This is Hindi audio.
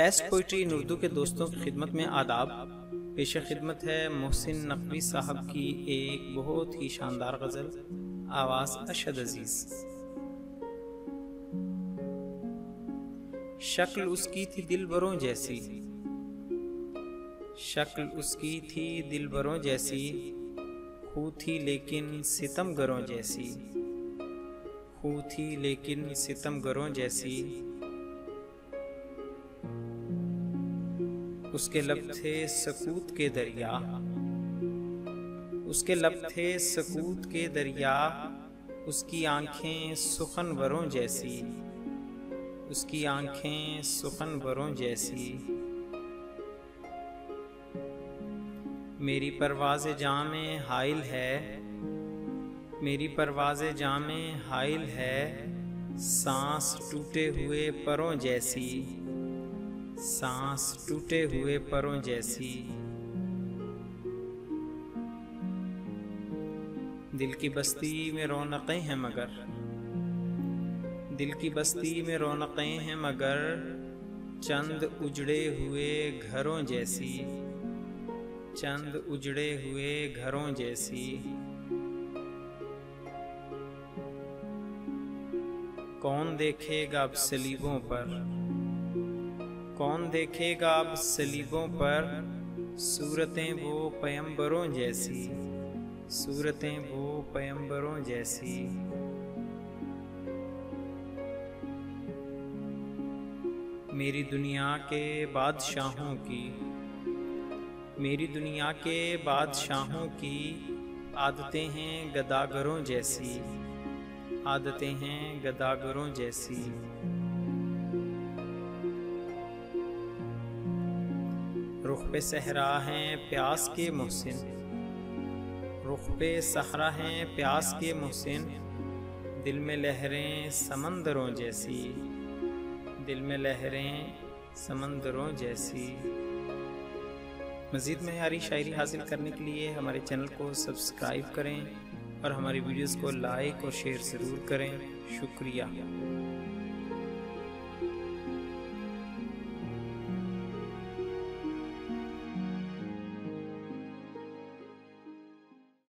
बेस्ट पोइट्री इन उर्दू के दोस्तों की खिदमत में आदाब। पेश खिदमत है मोहसिन नकवी साहब की एक बहुत ही शानदार गज़ल, आवाज़ अशद अजीज़। शक्ल उसकी थी दिलबरों जैसी, शक्ल उसकी थी दिलबरों जैसी, खू थी लेकिन सितमगरों जैसी, खू थी लेकिन सितमगरों जैसी। उसके लब थे सकूत के दरिया, उसके लब थे सकूत के दरिया, उसकी आंखें सुखनवरों जैसी, उसकी आंखें सुखनवरों जैसी। मेरी परवाज़े जामे हाइल है, मेरी परवाज़े जामे हाइल है, सांस टूटे हुए परों जैसी, सांस टूटे हुए परों जैसी। दिल की बस्ती में रौनकें हैं मगर, दिल की बस्ती में रौनकें हैं मगर, चंद उजड़े हुए घरों जैसी, चंद उजड़े हुए घरों जैसी। कौन देखेगा अब सलीबों पर, कौन देखेगा अब सलीबों पर, सूरतें वो पैगंबरों जैसी, सूरतें वो पैगंबरों जैसी। मेरी दुनिया के बादशाहों की, मेरी दुनिया के बादशाहों की आदतें हैं गदागरों जैसी, आदतें हैं गदागरों जैसी। रुख पे सहरा हैं प्यास के मोहसिन, रुख पे सहरा हैं प्यास के मोहसिन, दिल में लहरें समंदरों जैसी, दिल में लहरें समंदरों जैसी। मज़ीद मेयारी शायरी हासिल करने के लिए हमारे चैनल को सब्सक्राइब करें और हमारी वीडियोस को लाइक और शेयर ज़रूर करें। शुक्रिया।